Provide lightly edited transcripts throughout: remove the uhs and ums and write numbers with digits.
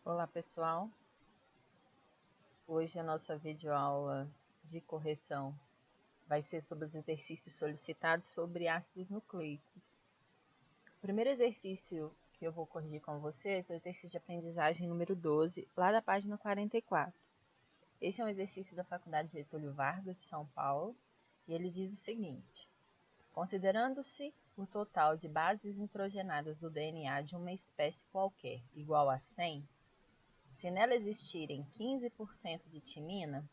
Olá pessoal, hoje a nossa videoaula de correção vai ser sobre os exercícios solicitados sobre ácidos nucleicos. O primeiro exercício que eu vou corrigir com vocês é o exercício de aprendizagem número 12, lá da página 44. Esse é um exercício da Faculdade Getúlio Vargas, de São Paulo, e ele diz o seguinte: considerando-se o total de bases nitrogenadas do DNA de uma espécie qualquer igual a 100, se nela existirem 15% de timina,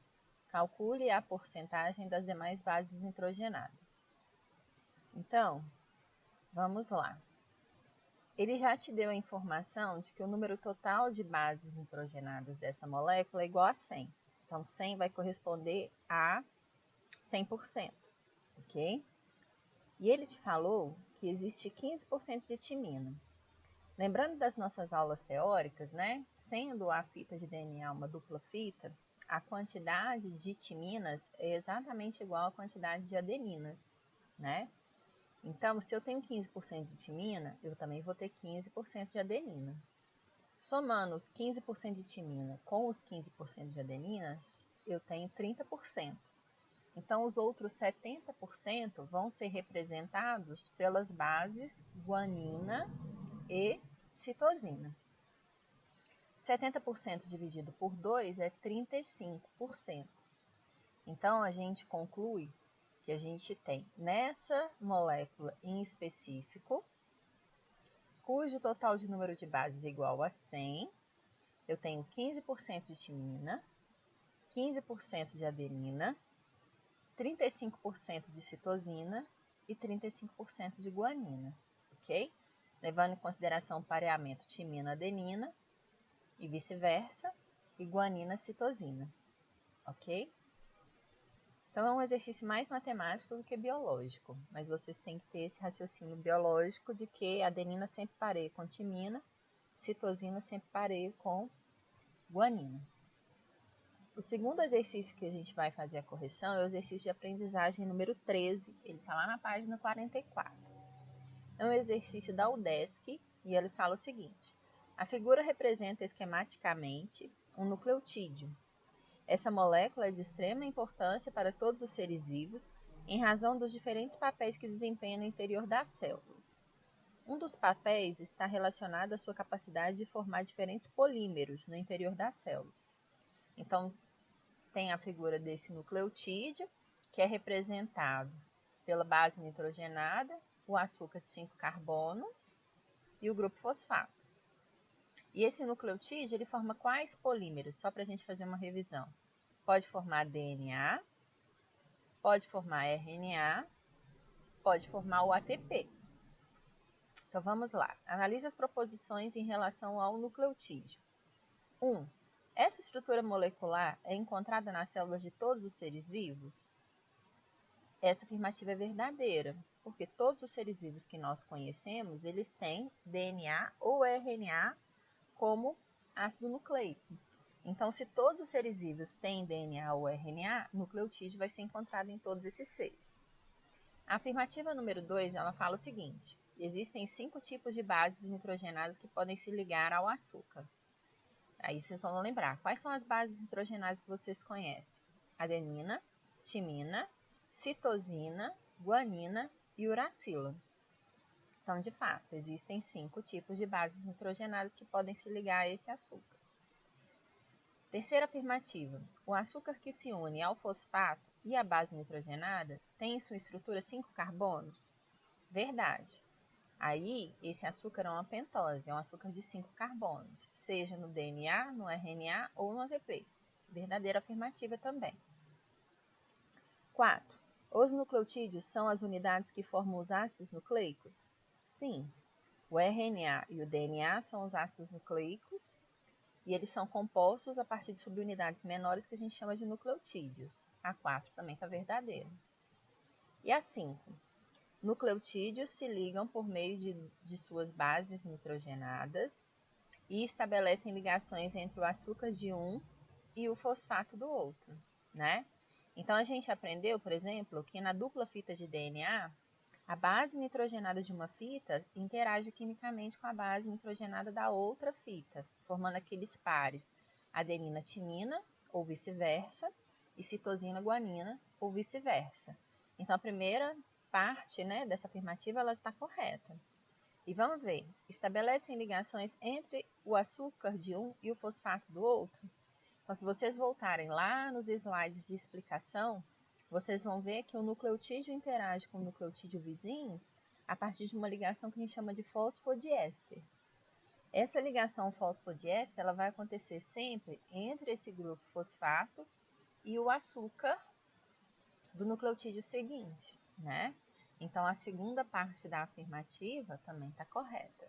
calcule a porcentagem das demais bases nitrogenadas. Então, vamos lá. Ele já te deu a informação de que o número total de bases nitrogenadas dessa molécula é igual a 100. Então, 100 vai corresponder a 100%, ok? E ele te falou que existe 15% de timina. Lembrando das nossas aulas teóricas, né? Sendo a fita de DNA uma dupla fita, a quantidade de timinas é exatamente igual à quantidade de adeninas, né? Então, se eu tenho 15% de timina, eu também vou ter 15% de adenina. Somando os 15% de timina com os 15% de adeninas, eu tenho 30%. Então, os outros 70% vão ser representados pelas bases guanina e citosina. 70% dividido por 2 é 35%. Então, a gente conclui que a gente tem nessa molécula em específico, cujo total de número de bases é igual a 100, eu tenho 15% de timina, 15% de adenina, 35% de citosina e 35% de guanina, ok? Levando em consideração o pareamento timina-adenina e vice-versa, e guanina-citosina, ok? Então, é um exercício mais matemático do que biológico, mas vocês têm que ter esse raciocínio biológico de que a adenina sempre pareia com timina, citosina sempre pareia com guanina. O segundo exercício que a gente vai fazer a correção é o exercício de aprendizagem número 13, ele está lá na página 44. É um exercício da UDESC e ele fala o seguinte: a figura representa esquematicamente um nucleotídeo. Essa molécula é de extrema importância para todos os seres vivos, em razão dos diferentes papéis que desempenha no interior das células. Um dos papéis está relacionado à sua capacidade de formar diferentes polímeros no interior das células. Então, tem a figura desse nucleotídeo, que é representado pela base nitrogenada, o açúcar de 5 carbonos e o grupo fosfato. E esse nucleotídeo, ele forma quais polímeros? Só para a gente fazer uma revisão. Pode formar DNA, pode formar RNA, pode formar o ATP. Então, vamos lá. Analise as proposições em relação ao nucleotídeo. 1. Essa estrutura molecular é encontrada nas células de todos os seres vivos? Essa afirmativa é verdadeira, porque todos os seres vivos que nós conhecemos, eles têm DNA ou RNA como ácido nucleico. Então, se todos os seres vivos têm DNA ou RNA, nucleotídeo vai ser encontrado em todos esses seres. A afirmativa número 2, ela fala o seguinte: existem 5 tipos de bases nitrogenadas que podem se ligar ao açúcar. Aí vocês vão lembrar, quais são as bases nitrogenadas que vocês conhecem? Adenina, timina, citosina, guanina e uracila. Então, de fato, existem 5 tipos de bases nitrogenadas que podem se ligar a esse açúcar. Terceira afirmativa, o açúcar que se une ao fosfato e à base nitrogenada tem em sua estrutura 5 carbonos? Verdade. Aí, esse açúcar é uma pentose, é um açúcar de 5 carbonos, seja no DNA, no RNA ou no ATP. Verdadeira afirmativa também. 4. Os nucleotídeos são as unidades que formam os ácidos nucleicos? Sim. O RNA e o DNA são os ácidos nucleicos e eles são compostos a partir de subunidades menores que a gente chama de nucleotídeos. A 4 também está verdadeira. E a 5. Nucleotídeos se ligam por meio de suas bases nitrogenadas e estabelecem ligações entre o açúcar de um e o fosfato do outro, né? Então, a gente aprendeu, por exemplo, que na dupla fita de DNA, A base nitrogenada de uma fita interage quimicamente com a base nitrogenada da outra fita, formando aqueles pares adenina-timina, ou vice-versa, e citosina-guanina, ou vice-versa. Então, a primeira parte, né, dessa afirmativa está correta. E vamos ver, estabelecem ligações entre o açúcar de um e o fosfato do outro? Então, se vocês voltarem lá nos slides de explicação, vocês vão ver que o nucleotídeo interage com o nucleotídeo vizinho a partir de uma ligação que a gente chama de fosfodiéster. Essa ligação fosfodiéster ela vai acontecer sempre entre esse grupo fosfato e o açúcar do nucleotídeo seguinte, né? Então, a segunda parte da afirmativa também está correta.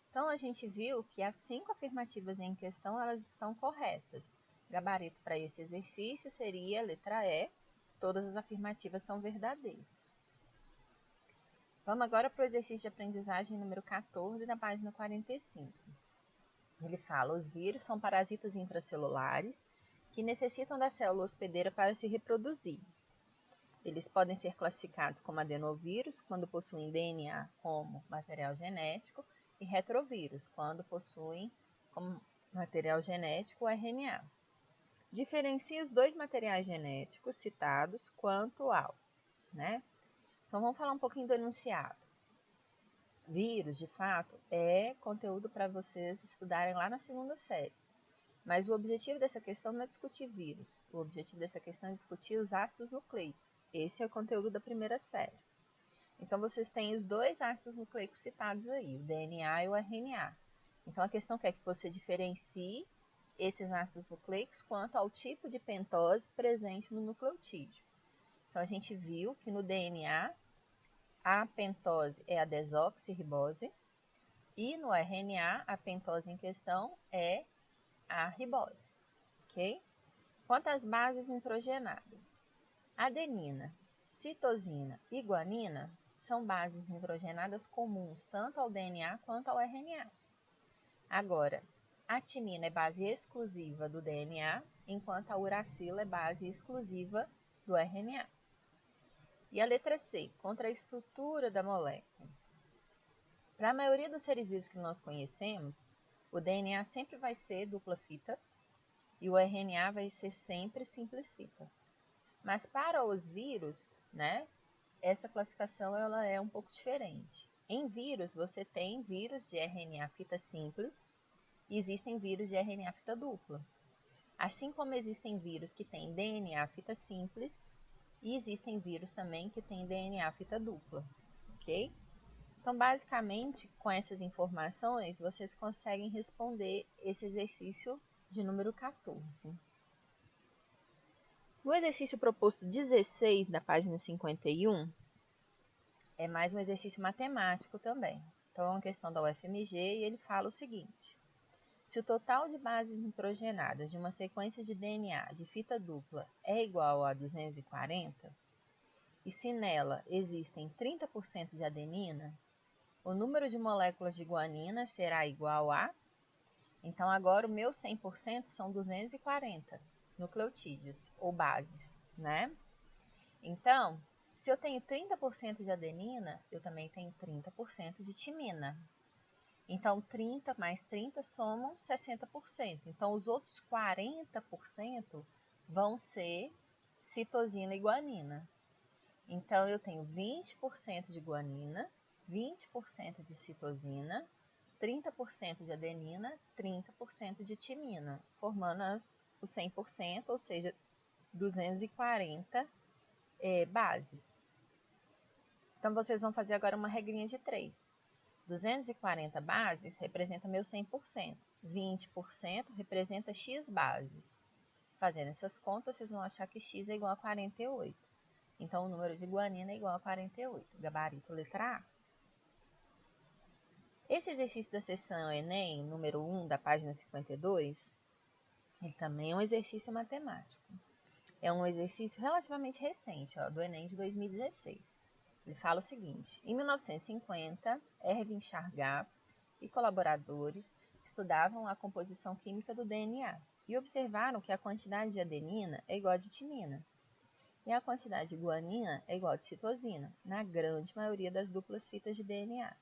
Então, a gente viu que as 5 afirmativas em questão, elas estão corretas. Gabarito para esse exercício seria a letra E, todas as afirmativas são verdadeiras. Vamos agora para o exercício de aprendizagem número 14, da página 45. Ele fala, os vírus são parasitas intracelulares que necessitam da célula hospedeira para se reproduzir. Eles podem ser classificados como adenovírus, quando possuem DNA como material genético, e retrovírus, quando possuem como material genético o RNA. Diferencia os 2 materiais genéticos citados quanto ao, né? Então, vamos falar um pouquinho do enunciado. Vírus, de fato, é conteúdo para vocês estudarem lá na 2ª série. Mas o objetivo dessa questão não é discutir vírus. O objetivo dessa questão é discutir os ácidos nucleicos. Esse é o conteúdo da 1ª série. Então, vocês têm os 2 ácidos nucleicos citados aí, o DNA e o RNA. Então, a questão quer que você diferencie esses ácidos nucleicos quanto ao tipo de pentose presente no nucleotídeo. Então, a gente viu que no DNA, a pentose é a desoxirribose e no RNA, a pentose em questão é a ribose, ok? Quanto às bases nitrogenadas, adenina, citosina e guanina são bases nitrogenadas comuns tanto ao DNA quanto ao RNA. Agora, a timina é base exclusiva do DNA, enquanto a uracila é base exclusiva do RNA. E a letra C, contra a estrutura da molécula. Para a maioria dos seres vivos que nós conhecemos, o DNA sempre vai ser dupla fita e o RNA vai ser sempre simples fita. Mas para os vírus, né, essa classificação ela é um pouco diferente. Em vírus, você tem vírus de RNA fita simples e existem vírus de RNA fita dupla. Assim como existem vírus que têm DNA fita simples e existem vírus também que têm DNA fita dupla, ok? Então, basicamente, com essas informações, vocês conseguem responder esse exercício de número 14. O exercício proposto 16, da página 51, é mais um exercício matemático também. Então, é uma questão da UFMG e ele fala o seguinte. Se o total de bases nitrogenadas de uma sequência de DNA de fita dupla é igual a 240, e se nela existem 30% de adenina, o número de moléculas de guanina será igual a... Então, agora o meu 100% são 240 nucleotídeos, ou bases, né? Então, se eu tenho 30% de adenina, eu também tenho 30% de timina. Então, 30 mais 30 somam 60%. Então, os outros 40% vão ser citosina e guanina. Então, eu tenho 20% de guanina, 20% de citosina, 30% de adenina, 30% de timina, formando o 100%, ou seja, 240 bases. Então, vocês vão fazer agora uma regrinha de 3. 240 bases representa meu 100%, 20% representa X bases. Fazendo essas contas, vocês vão achar que X é igual a 48. Então, o número de guanina é igual a 48. Gabarito letra A. Esse exercício da seção Enem, número 1, da página 52, ele também é um exercício matemático. É um exercício relativamente recente, do Enem de 2016. Ele fala o seguinte, em 1950, Erwin Chargaff e colaboradores estudavam a composição química do DNA e observaram que a quantidade de adenina é igual a de timina. E a quantidade de guanina é igual a de citosina, na grande maioria das duplas fitas de DNA.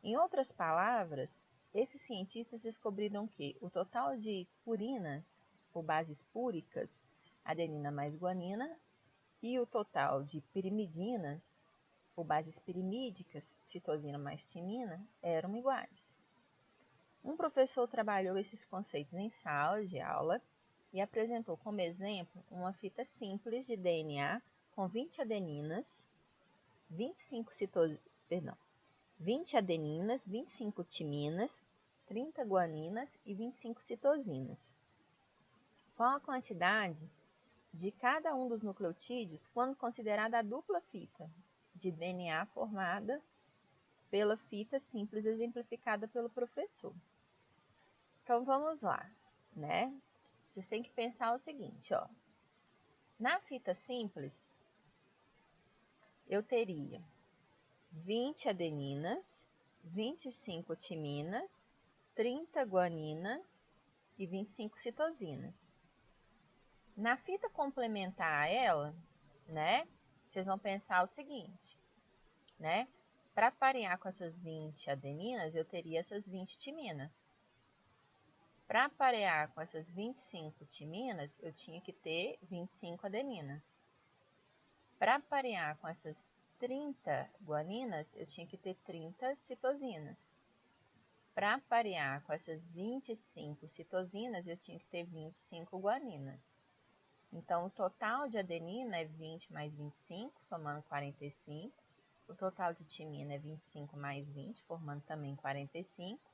Em outras palavras, esses cientistas descobriram que o total de purinas, ou bases púricas, adenina mais guanina, e o total de pirimidinas, ou bases pirimídicas, citosina mais timina, eram iguais. Um professor trabalhou esses conceitos em sala de aula e apresentou como exemplo uma fita simples de DNA com 20 adeninas, 20 adeninas, 25 timinas, 30 guaninas e 25 citosinas. Qual a quantidade de cada um dos nucleotídeos quando considerada a dupla fita de DNA formada pela fita simples exemplificada pelo professor? Então vamos lá, né? Vocês têm que pensar o seguinte, ó. Na fita simples, eu teria 20 adeninas, 25 timinas, 30 guaninas e 25 citosinas. Na fita complementar a ela, né, vocês vão pensar o seguinte, né? Para parear com essas 20 adeninas, eu teria essas 20 timinas. Para parear com essas 25 timinas, eu tinha que ter 25 adeninas. Para parear com essas 30 guaninas, eu tinha que ter 30 citosinas. Para parear com essas 25 citosinas, eu tinha que ter 25 guaninas. Então, o total de adenina é 20 mais 25, somando 45. O total de timina é 25 mais 20, formando também 45.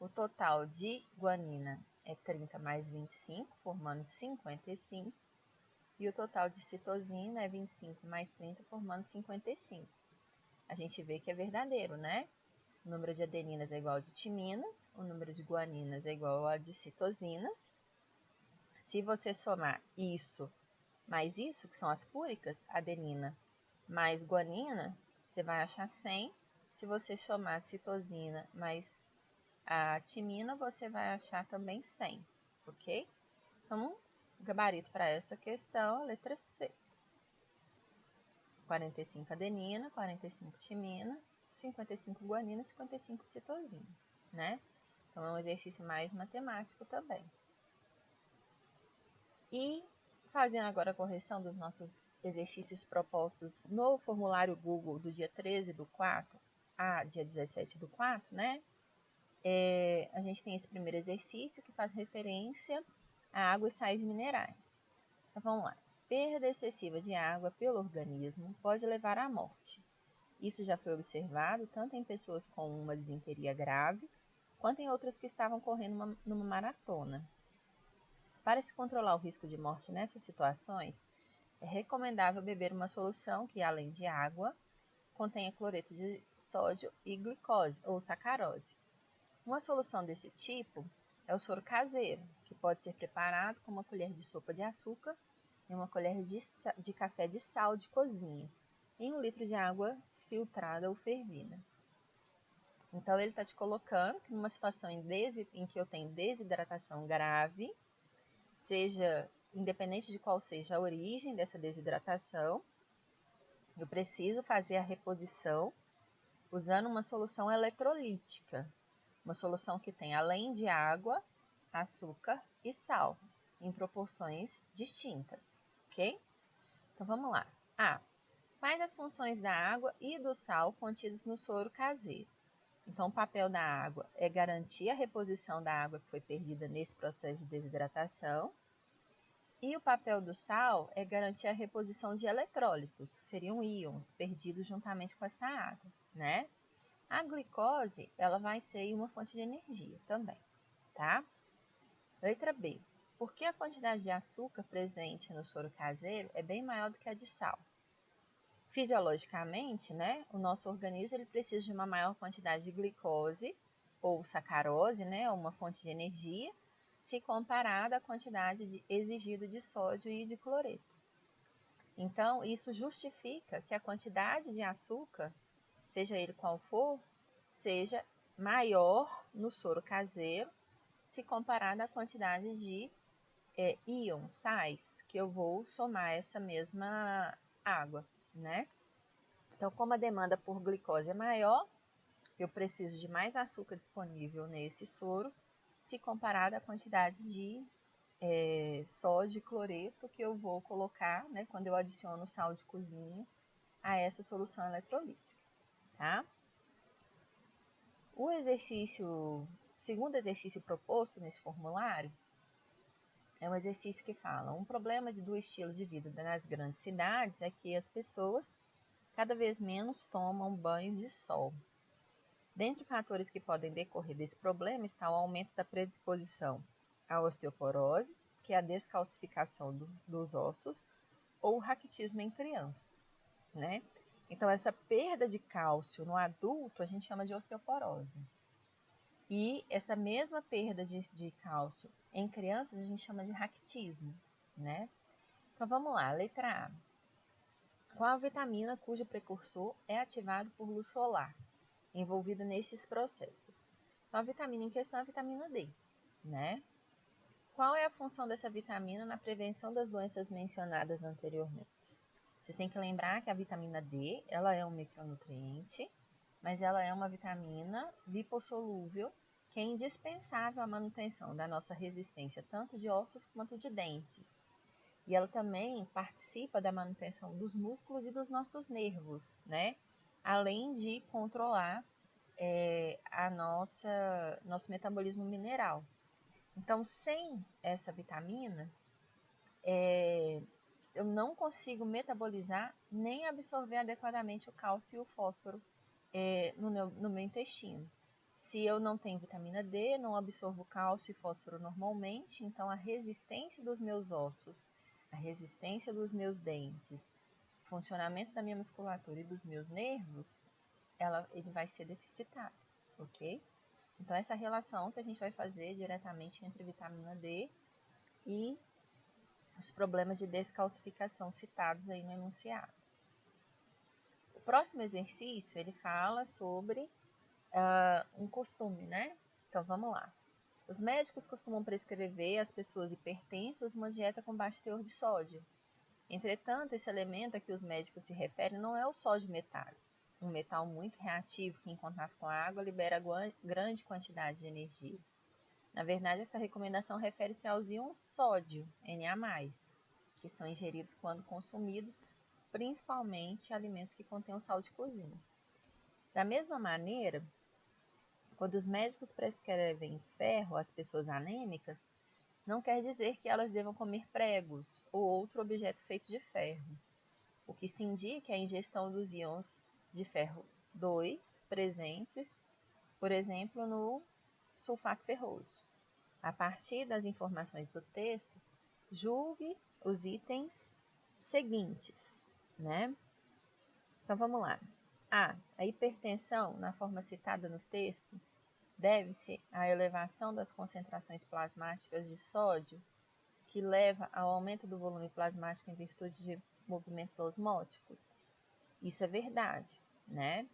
O total de guanina é 30 mais 25, formando 55. E o total de citosina é 25 mais 30, formando 55. A gente vê que é verdadeiro, né? O número de adeninas é igual ao de timinas, o número de guaninas é igual ao de citosinas. Se você somar isso mais isso, que são as púricas, adenina mais guanina, você vai achar 100. Se você somar citosina mais a timina, você vai achar também 100, ok? Então, o gabarito para essa questão é a letra C. 45 adenina, 45 timina, 55 guanina, 55 citosina, né? Então, é um exercício mais matemático também. E, fazendo agora a correção dos nossos exercícios propostos no formulário Google do dia 13/4 a dia 17/4, né? A gente tem esse primeiro exercício que faz referência à água e sais minerais. Então, vamos lá. Perda excessiva de água pelo organismo pode levar à morte. Isso já foi observado tanto em pessoas com uma disenteria grave, quanto em outras que estavam correndo numa maratona. Para se controlar o risco de morte nessas situações, é recomendável beber uma solução que, além de água, contenha cloreto de sódio e glicose ou sacarose. Uma solução desse tipo é o soro caseiro, que pode ser preparado com uma colher de sopa de açúcar e uma colher de café de sal de cozinha, em 1 litro de água filtrada ou fervida. Então, ele está te colocando que numa situação em que eu tenho desidratação grave, seja independente de qual seja a origem dessa desidratação, eu preciso fazer a reposição usando uma solução eletrolítica, uma solução que tem, além de água, açúcar e sal, em proporções distintas, ok? Então, vamos lá. A. Quais as funções da água e do sal contidos no soro caseiro? Então, o papel da água é garantir a reposição da água que foi perdida nesse processo de desidratação. E o papel do sal é garantir a reposição de eletrólitos, que seriam íons perdidos juntamente com essa água, né? A glicose, ela vai ser uma fonte de energia também, tá? Letra B. Por que a quantidade de açúcar presente no soro caseiro é bem maior do que a de sal? Fisiologicamente, né, o nosso organismo ele precisa de uma maior quantidade de glicose ou sacarose, né, uma fonte de energia, se comparada à quantidade exigida de sódio e de cloreto. Então, isso justifica que a quantidade de açúcar, seja ele qual for, seja maior no soro caseiro, se comparada à quantidade de íons, sais, que eu vou somar essa mesma água, né? Então, como a demanda por glicose é maior, eu preciso de mais açúcar disponível nesse soro, se comparado à quantidade de sódio e cloreto que eu vou colocar, né, quando eu adiciono sal de cozinha a essa solução eletrolítica, tá? O segundo exercício proposto nesse formulário é um exercício que fala: um problema do estilo de vida nas grandes cidades é que as pessoas cada vez menos tomam banho de sol. Dentre fatores que podem decorrer desse problema está o aumento da predisposição à osteoporose, que é a descalcificação dos ossos, ou o raquitismo em criança, né? Então, essa perda de cálcio no adulto a gente chama de osteoporose. E essa mesma perda de cálcio em crianças a gente chama de raquitismo, né? Então, vamos lá, letra A. Qual a vitamina cujo precursor é ativado por luz solar, envolvida nesses processos? Então, a vitamina em questão é a vitamina D, né? Qual é a função dessa vitamina na prevenção das doenças mencionadas anteriormente? Vocês têm que lembrar que a vitamina D, ela é um micronutriente, mas ela é uma vitamina lipossolúvel que é indispensável à manutenção da nossa resistência tanto de ossos quanto de dentes. E ela também participa da manutenção dos músculos e dos nossos nervos, né? Além de controlar nosso metabolismo mineral. Então, sem essa vitamina, eu não consigo metabolizar nem absorver adequadamente o cálcio e o fósforo no meu intestino. Se eu não tenho vitamina D, não absorvo cálcio e fósforo normalmente, então a resistência dos meus ossos, a resistência dos meus dentes, o funcionamento da minha musculatura e dos meus nervos, ele vai ser deficitário, ok? Então, essa relação que a gente vai fazer diretamente entre vitamina D e os problemas de descalcificação citados aí no enunciado. O próximo exercício, ele fala sobre um costume, né? Então, vamos lá. Os médicos costumam prescrever às pessoas hipertensas uma dieta com baixo teor de sódio. Entretanto, esse elemento a que os médicos se referem não é o sódio metálico, um metal muito reativo que, em contato com a água, libera grande quantidade de energia. Na verdade, essa recomendação refere-se aos íons sódio, Na+, que são ingeridos quando consumidos, principalmente alimentos que contêm sal de cozinha. Da mesma maneira, quando os médicos prescrevem ferro às pessoas anêmicas, não quer dizer que elas devam comer pregos ou outro objeto feito de ferro. O que se indica é a ingestão dos íons de ferro 2 presentes, por exemplo, no sulfato ferroso. A partir das informações do texto, julgue os itens seguintes, né? Então, vamos lá. A hipertensão, na forma citada no texto, deve-se à elevação das concentrações plasmáticas de sódio, que leva ao aumento do volume plasmático em virtude de movimentos osmóticos. Isso é verdade, né?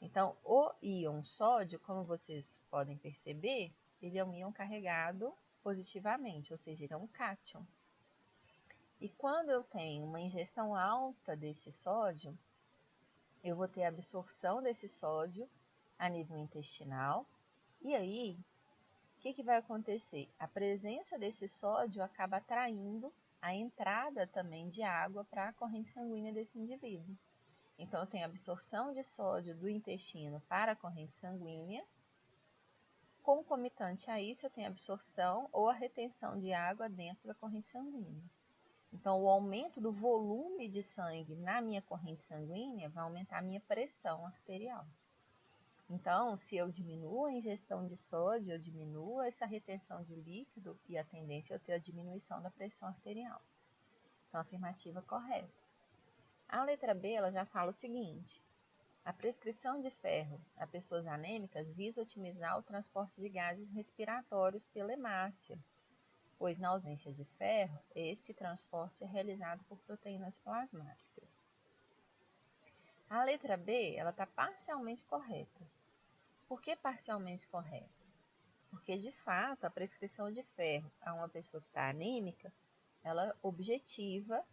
Então, o íon sódio, como vocês podem perceber, ele é um íon carregado positivamente, ou seja, ele é um cátion. E quando eu tenho uma ingestão alta desse sódio, eu vou ter absorção desse sódio a nível intestinal. E aí, o que vai acontecer? A presença desse sódio acaba atraindo a entrada também de água para a corrente sanguínea desse indivíduo. Então, eu tenho absorção de sódio do intestino para a corrente sanguínea. Concomitante a isso, eu tenho absorção ou a retenção de água dentro da corrente sanguínea. Então, o aumento do volume de sangue na minha corrente sanguínea vai aumentar a minha pressão arterial. Então, se eu diminuo a ingestão de sódio, eu diminuo essa retenção de líquido e a tendência é eu ter a diminuição da pressão arterial. Então, a afirmativa correta. A letra B, ela já fala o seguinte: a prescrição de ferro a pessoas anêmicas visa otimizar o transporte de gases respiratórios pela hemácia, pois na ausência de ferro, esse transporte é realizado por proteínas plasmáticas. A letra B, ela está parcialmente correta. Por que parcialmente correta? Porque, de fato, a prescrição de ferro a uma pessoa que está anêmica, ela objetiva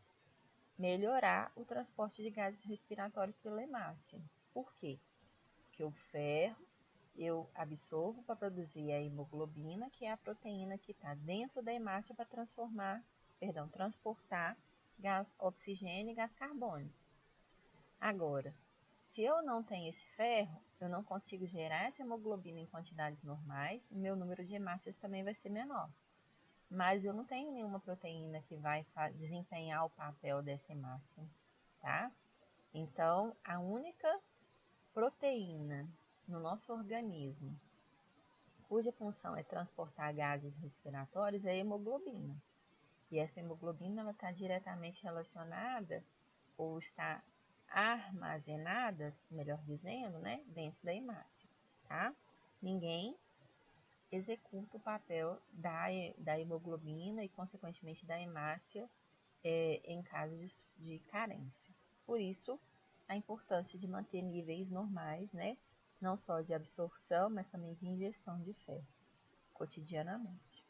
melhorar o transporte de gases respiratórios pela hemácia. Por quê? Porque o ferro eu absorvo para produzir a hemoglobina, que é a proteína que está dentro da hemácia para transportar gás oxigênio e gás carbônico. Agora, se eu não tenho esse ferro, eu não consigo gerar essa hemoglobina em quantidades normais, meu número de hemácias também vai ser menor. Mas eu não tenho nenhuma proteína que vai desempenhar o papel dessa hemácia, tá? Então, a única proteína no nosso organismo cuja função é transportar gases respiratórios é a hemoglobina. E essa hemoglobina está diretamente relacionada ou está armazenada, melhor dizendo, né, dentro da hemácia, tá? Ninguém executa o papel da hemoglobina e, consequentemente, da hemácia em casos de carência. Por isso, a importância de manter níveis normais, né, não só de absorção, mas também de ingestão de ferro, cotidianamente.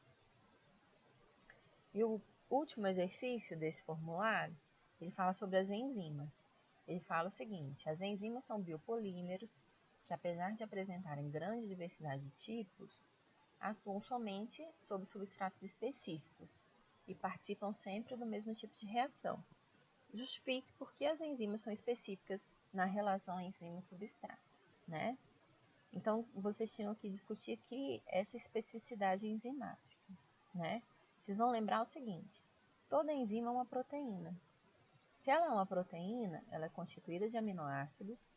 E o último exercício desse formulário, ele fala sobre as enzimas. Ele fala o seguinte: as enzimas são biopolímeros que, apesar de apresentarem grande diversidade de tipos, atuam somente sobre substratos específicos e participam sempre do mesmo tipo de reação. Justifique por que as enzimas são específicas na relação enzima-substrato, né? Então, vocês tinham que discutir aqui essa especificidade enzimática, né? Vocês vão lembrar o seguinte: toda enzima é uma proteína. Se ela é uma proteína, ela é constituída de aminoácidos,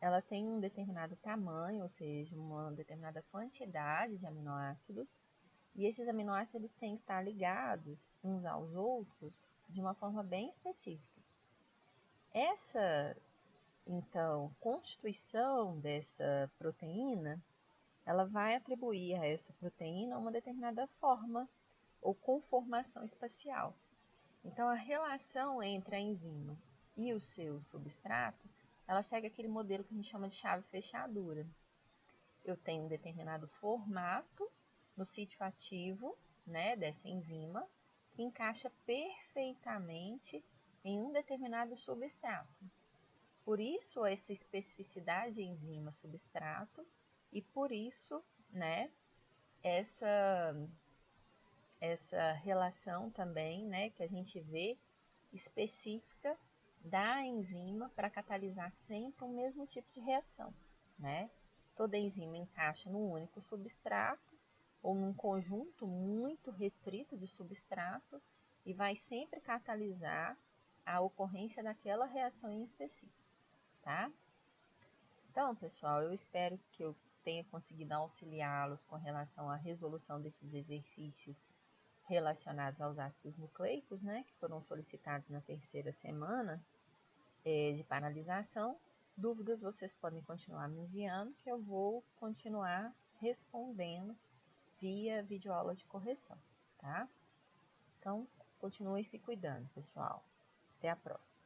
ela tem um determinado tamanho, ou seja, uma determinada quantidade de aminoácidos, e esses aminoácidos têm que estar ligados uns aos outros de uma forma bem específica. Essa, então, constituição dessa proteína, ela vai atribuir a essa proteína uma determinada forma ou conformação espacial. Então, a relação entre a enzima e o seu substrato, ela segue aquele modelo que a gente chama de chave-fechadura. Eu tenho um determinado formato no sítio ativo, né, dessa enzima, que encaixa perfeitamente em um determinado substrato. Por isso, essa especificidade enzima-substrato e por isso, né, essa relação também, né, que a gente vê específica da enzima para catalisar sempre o mesmo tipo de reação, né? Toda enzima encaixa num único substrato ou num conjunto muito restrito de substrato e vai sempre catalisar a ocorrência daquela reação em específico, tá? Então, pessoal, eu espero que eu tenha conseguido auxiliá-los com relação à resolução desses exercícios relacionados aos ácidos nucleicos, né, que foram solicitados na terceira semana de paralisação. Dúvidas vocês podem continuar me enviando, que eu vou continuar respondendo via videoaula de correção, tá? Então, continuem se cuidando, pessoal. Até a próxima.